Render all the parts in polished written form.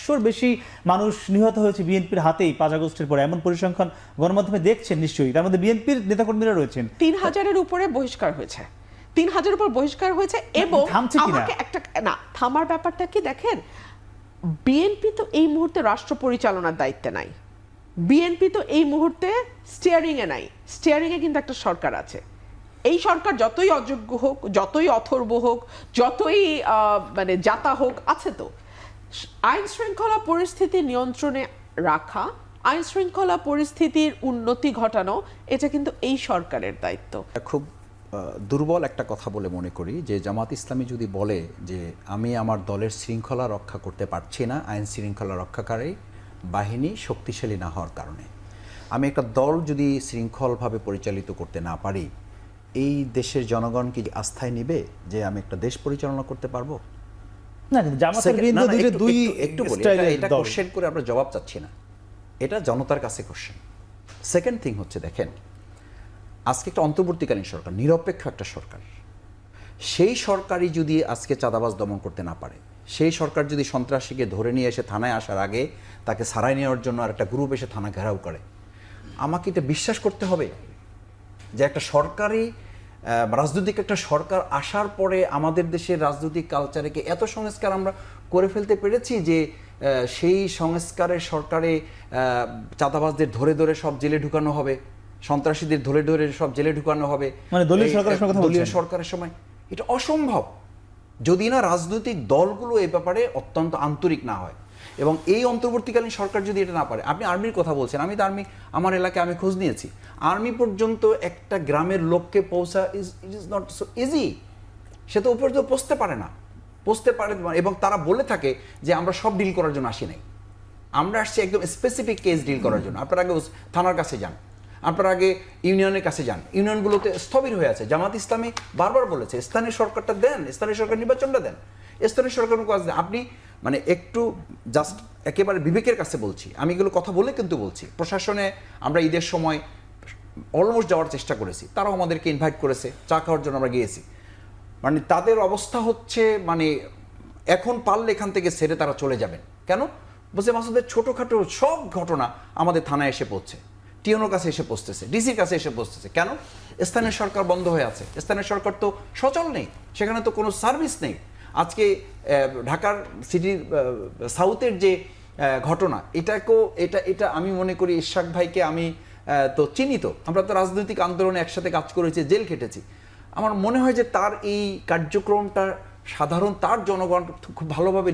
100-র বেশি মানুষ নিহত হয়েছে বিএনপির হাতেই 5 আগস্টের পরে, এমন পরিসংখ্যান গণমাধ্যমে দেখছেন নিশ্চয়ই। তার মধ্যে বিএনপির নেতাকর্মীরা রয়েছেন। 3000-এর উপরে বহিষ্কার হয়েছে, 3000-এর উপর বহিষ্কার হয়েছে। এবং আমাকে একটা না, থামার ব্যাপারটা কি দেখেন, বিএনপি তো এই মুহূর্তে রাষ্ট্র পরিচালনার দায়িত্বে নাই, বিএনপি তো এই মুহূর্তে স্টিয়ারিং এ নাই। স্টিয়ারিং এ কিন্তু একটা সরকার আছে। এই সরকার যতই অযোগ্য হোক, যতই অথর্ব হোক, যতই মানে জাতা হোক, আছে তো। আইন শৃঙ্খলা পরিস্থিতি নিয়ন্ত্রণে রাখা, আইন শৃঙ্খলা পরিস্থিতির উন্নতি ঘটানো, এটা কিন্তু এই সরকারের দায়িত্ব। খুব দুর্বল একটা কথা বলে মনে করি যে জামাত ইসলামী যদি বলে যে আমি আমার দলের শৃঙ্খলা রক্ষা করতে পারছি না আইন শৃঙ্খলা রক্ষাকারী বাহিনী শক্তিশালী না হওয়ার কারণে, আমি একটা দল যদি শৃঙ্খলভাবে পরিচালিত করতে না পারি, এই দেশের জনগণ কি আস্থায় নেবে যে আমি একটা দেশ পরিচালনা করতে পারবো? না, কিন্তু জামাতের বিরুদ্ধে একটু বলি, এটা কোশ্চেন করে আমরা জবাব চাচ্ছি না, এটা জনতার কাছে কোশ্চেন। সেকেন্ড থিং হচ্ছে, দেখেন আজকে একটা অন্তর্বর্তীকালীন সরকার, নিরপেক্ষ একটা সরকার, সেই সরকারই যদি আজকে চাঁদাবাজ দমন করতে না পারে, সেই সরকার যদি সন্ত্রাসীকে ধরে নিয়ে এসে থানায় আসার আগে তাকে সারাই নেওয়ার জন্য আর একটা গ্রুপ এসে থানা ঘেরাও করে, আমাকে এটা বিশ্বাস করতে হবে যে একটা সরকারি রাজনৈতিক একটা সরকার আসার পরে আমাদের দেশের রাজনৈতিক কালচারে এত সংস্কার আমরা করে ফেলতে পেরেছি যে সেই সংস্কারের সরকারে চাঁদাবাজদের ধরে ধরে সব জেলে ঢুকানো হবে, সন্ত্রাসীদের ধরে ধরে সব জেলে ঢুকানো হবে, মানে দলীয় সরকারের সময়। এটা অসম্ভব যদি না রাজনৈতিক দলগুলো এ ব্যাপারে অত্যন্ত আন্তরিক না হয়। এবং এই অন্তর্বর্তীকালীন সরকার যদি এটা না পারে, আপনি আর্মির কথা বলছেন, আমি তো আর্মি, আমার এলাকায় আমি খোঁজ নিয়েছি, আর্মি পর্যন্ত একটা গ্রামের লোককে পৌঁছা it is not so easy. সে তো উপর দিয়ে পৌঁছতে পারে না, এবং তারা বলে থাকে যে আমরা সব ডিল করার জন্য আসি নাই, আমরা আসছি একদম স্পেসিফিক কেস ডিল করার জন্য। আপনার আগে থানার কাছে যান, আপনার আগে ইউনিয়নের কাছে যান, ইউনিয়নগুলোতে স্থবির হয়ে আছে। জামাত ইসলামী বারবার বলেছে স্থানীয় সরকারটা দেন, স্থানীয় সরকার নির্বাচনটা দেন, স্থানীয় সরকার কাজ দেন। আপনি মানে একটু জাস্ট একেবারে বিবেকের কাছে বলছি, আমি এগুলো কথা বলে কিন্তু বলছি, প্রশাসনে আমরা ঈদের সময় অলমোস্ট যাওয়ার চেষ্টা করেছি, তারাও আমাদেরকে ইনভাইট করেছে, চা খাওয়ার জন্য আমরা গিয়েছি। মানে তাদের অবস্থা হচ্ছে মানে এখন পারলে এখান থেকে ছেড়ে তারা চলে যাবেন। কেন? বলছে মাসুদের ছোটোখাটো সব ঘটনা আমাদের থানায় এসে পড়ছে, টিওনোর কাছে এসে পৌঁছতেছে, ডিসির কাছে এসে পৌঁছতেছে। কেন? স্থানীয় সরকার বন্ধ হয়ে আছে, স্থানীয় সরকার তো সচল নেই, সেখানে তো কোনো সার্ভিস নেই। আজকে ঢাকার সিটির সাউথের যে ঘটনা, এটা আমি মনে করি ইশাক ভাইকে আমি তো চিনি, তো আমরা তো রাজনৈতিক আন্দোলনে একসাথে কাজ করেছি, জেল খেটেছি। আমার মনে হয় যে তার এই কার্যক্রমটা সাধারণ তার জনগণ খুব ভালোভাবে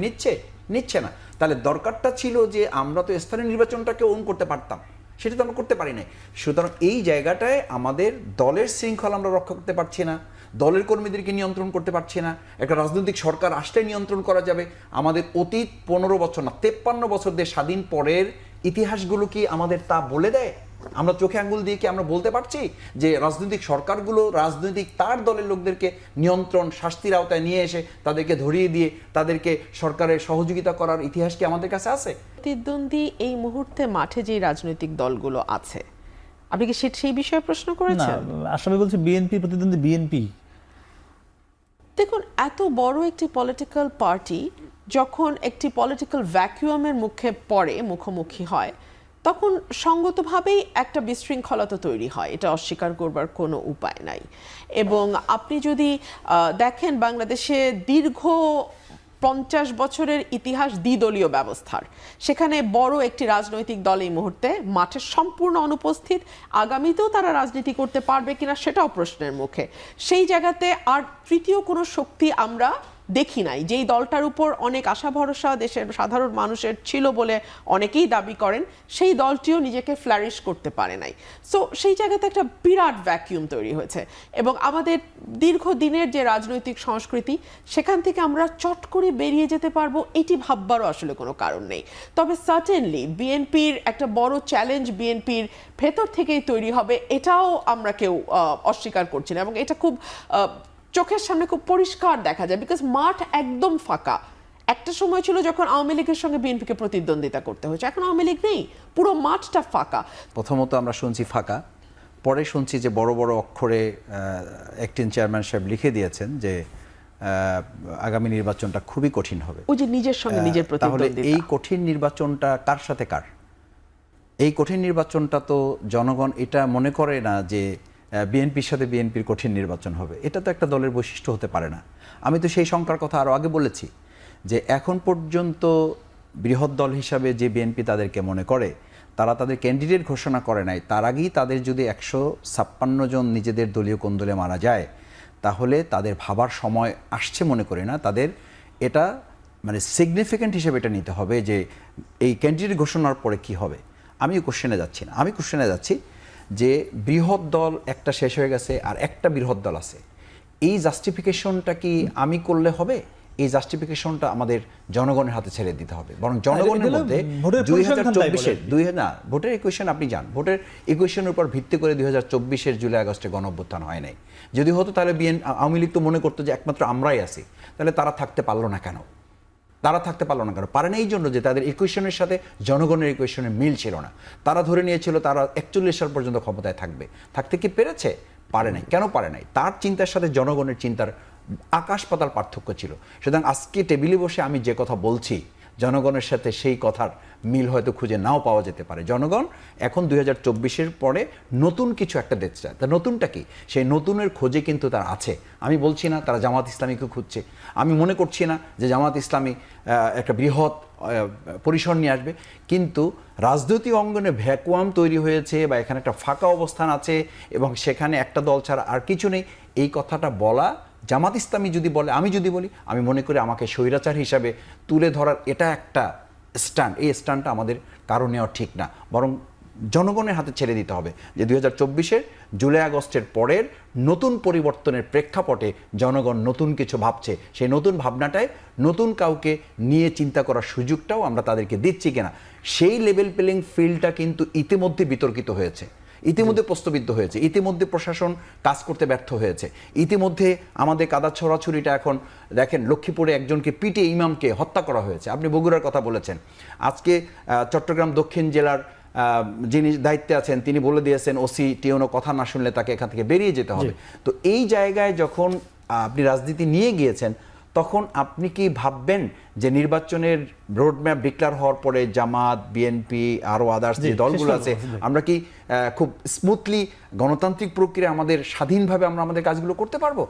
নিচ্ছে না। তাহলে দরকারটা ছিল যে আমরা তো স্থানীয় নির্বাচনটাকে ওন করতে পারতাম, সেটা তো আমরা করতে পারি নাই। সুতরাং এই জায়গাটায় আমাদের দলের শৃঙ্খলা আমরা রক্ষা করতে পারছি না, দলের কর্মীদেরকে নিয়ন্ত্রণ করতে পারছি না। একটা রাজনৈতিক সরকার আসলে নিয়ন্ত্রণ করা যাবে। আমাদের অতীত 15 বছর না 53 বছর দিয়ে স্বাধীন পরের ইতিহাসগুলো কি আমাদের তা বলে দেয়? আমরা চোখে আঙ্গুল দিয়ে কি আমরা বলতে পারছি যে রাজনৈতিক সরকারগুলো রাজনৈতিক তার দলের লোকদেরকে নিয়ন্ত্রণ শাস্তির আওতায় নিয়ে এসে তাদেরকে ধরিয়ে দিয়ে তাদেরকে সরকারের সহযোগিতা করার ইতিহাস কি আমাদের কাছে আছে? প্রতিদ্বন্দ্বী এই মুহূর্তে মাঠে যে রাজনৈতিক দলগুলো আছে, আপনি কি সেই বিষয়ে প্রশ্ন করেছেন? না, আসামি বলছে বিএনপি প্রতিদ্বন্দ্বী বিএনপি। দেখুন, এত বড় একটি পলিটিক্যাল পার্টি যখন একটি পলিটিক্যাল ভ্যাকুয়ামের মুখোমুখি হয়, তখন সঙ্গতভাবেই একটা বিশৃঙ্খলতা তৈরি হয়, এটা অস্বীকার করবার কোনো উপায় নাই। এবং আপনি যদি দেখেন বাংলাদেশে দীর্ঘ 50 বছরের ইতিহাস দ্বিদলীয় ব্যবস্থার, সেখানে বড় একটি রাজনৈতিক দল এই মুহূর্তে মাঠে সম্পূর্ণ অনুপস্থিত। আগামীতেও তারা রাজনীতি করতে পারবে কিনা সেটাও প্রশ্নের মুখে। সেই জায়গাতে আর তৃতীয় কোনো শক্তি আমরা দেখি নাই। যেই দলটার উপর অনেক আশা ভরসা দেশের সাধারণ মানুষের ছিল বলে অনেকেই দাবি করেন, সেই দলটিও নিজেকে ফ্লারিশ করতে পারে নাই। সো সেই জায়গাতে একটা বিরাট ভ্যাকিউম তৈরি হয়েছে। এবং আমাদের দীর্ঘদিনের যে রাজনৈতিক সংস্কৃতি, সেখান থেকে আমরা চট করে বেরিয়ে যেতে পারবো এটি ভাববারও আসলে কোনো কারণ নেই। তবে সার্টেনলি বিএনপির একটা বড় চ্যালেঞ্জ বিএনপির ভেতর থেকেই তৈরি হবে, এটাও আমরা কেউ অস্বীকার করছি না। এবং এটা খুব চোখের সামনে খুব পরিষ্কার দেখা যায়, বিকজ মাঠ একদম ফাঁকা। একটা সময় ছিল যখন আওয়ামী লীগের সঙ্গে বিএনপিকে প্রতিদ্বন্দ্বিতা করতে হয়েছে, এখন আওয়ামী লীগ নেই, পুরো মাঠটা ফাঁকা। প্রথমত আমরা শুনছি ফাঁকা, পরে শুনছি যে বড় বড় অক্ষরে অ্যাক্টিং চেয়ারম্যান সাহেব লিখে দিয়েছেন যে আগামী নির্বাচনটা খুবই কঠিন হবে। ওই যে নিজের সঙ্গে নিজের তাহলে প্রতিদ্বন্দ্বিতা, এই কঠিন নির্বাচনটা কার সাথে কার? এই কঠিন নির্বাচনটা তো জনগণ এটা মনে করে না যে বিএনপির সাথে বিএনপির কঠিন নির্বাচন হবে। এটা তো একটা দলের বৈশিষ্ট্য হতে পারে না। আমি তো সেই সংখ্যার কথা আরও আগে বলেছি যে এখন পর্যন্ত বৃহৎ দল হিসাবে যে বিএনপি তাদেরকে মনে করে, তারা তাদের ক্যান্ডিডেট ঘোষণা করে নাই, তার আগেই তাদের যদি 156 জন নিজেদের দলীয় কোন্দলে মারা যায়, তাহলে তাদের ভাবার সময় আসছে মনে করি না। তাদের এটা মানে সিগনিফিক্যান্ট হিসেবে এটা নিতে হবে যে এই ক্যান্ডিডেট ঘোষণার পরে কি হবে। আমি কোশ্চেনে যাচ্ছি না, আমি কোশ্চেনে যাচ্ছি যে বৃহৎ দল একটা শেষ হয়ে গেছে আর একটা বৃহৎ দল আছে, এই জাস্টিফিকেশনটা কি আমি করলে হবে? এই জাস্টিফিকেশনটা আমাদের জনগণের হাতে ছেড়ে দিতে হবে। বরং জনগণের মধ্যে 2024-এর না ভোটের ইকুয়েশন আপনি যান, ভোটের ইকুয়েশনের উপর ভিত্তি করে 2024-এর জুলাই আগস্টে গণঅভ্যুত্থান হয় নাই। যদি হতো তাহলে আওয়ামী লীগ তো মনে করতো যে একমাত্র আমরাই আছি, তাহলে তারা থাকতে পারলো না কেন? তারা থাকতে পারলো না কেন? পারে না এই জন্য যে তাদের ইকুয়েশনের সাথে জনগণের ইকুয়েশনের মিল ছিল না। তারা ধরে নিয়েছিল তারা 41 সাল পর্যন্ত ক্ষমতায় থাকবে। থাকতে কি পেরেছে? পারে নাই। কেন পারে নাই? তার চিন্তার সাথে জনগণের চিন্তার আকাশ পাতাল পার্থক্য ছিল। সুতরাং আজকে টেবিলে বসে আমি যে কথা বলছি, জনগণের সাথে সেই কথার মিল হয়তো খুঁজে নাও পাওয়া যেতে পারে। জনগণ এখন 2024-এর পরে নতুন কিছু একটা দেখতে চায়। তা নতুনটা কি? সেই নতুনের খোঁজে কিন্তু তার আছে। আমি বলছি না তারা জামাত ইসলামীকে খুঁজছে, আমি মনে করছি না যে জামাত ইসলামী একটা বৃহৎ পরিসর নিয়ে আসবে, কিন্তু রাজনৈতিক অঙ্গনে ভ্যাকুয়াম তৈরি হয়েছে বা এখানে একটা ফাঁকা অবস্থান আছে এবং সেখানে একটা দল ছাড়া আর কিছু নেই, এই কথাটা বলা জামাত ইসলামী যদি বলে, আমি যদি বলি, আমি মনে করি আমাকে স্বৈরাচার হিসাবে তুলে ধরার এটা একটা স্ট্যান্ড, এই স্ট্যান্ডটা আমাদের কারো নেওয়া ঠিক না। বরং জনগণের হাতে ছেড়ে দিতে হবে যে 2024-এর জুলাই আগস্টের পরের নতুন পরিবর্তনের প্রেক্ষাপটে জনগণ নতুন কিছু ভাবছে, সেই নতুন ভাবনাটায় নতুন কাউকে নিয়ে চিন্তা করার সুযোগটাও আমরা তাদেরকে দিচ্ছি কিনা, সেই লেভেল প্লেইং ফিল্ডটা কিন্তু ইতিমধ্যে বিতর্কিত হয়েছে, ইতিমধ্যে প্রশ্নবিদ্ধ হয়েছে, ইতিমধ্যে প্রশাসন কাজ করতে ব্যর্থ হয়েছে, ইতিমধ্যে আমাদের কাদা ছড়াছড়িটা এখন দেখেন, লক্ষ্মীপুরে একজনকে পিটে ইমামকে হত্যা করা হয়েছে। আপনি বগুড়ার কথা বলেছেন, আজকে চট্টগ্রাম দক্ষিণ জেলার যিনি দায়িত্বে আছেন তিনি বলে দিয়েছেন ওসি টিওনো কথা না শুনলে তাকে এখান থেকে বেরিয়ে যেতে হবে। তো এই জায়গায় যখন আপনি রাজনীতি নিয়ে গিয়েছেন, তখন আপনি কি ভাববেন যে নির্বাচনের রোডম্যাপ ডিক্লেয়ার হওয়ার পরে জামাত, বিএনপি, আরও আদার্স যে দলগুলো আছে, আমরা কি খুব স্মুথলি গণতান্ত্রিক প্রক্রিয়া আমাদের স্বাধীনভাবে আমরা আমাদের কাজগুলো করতে পারবো?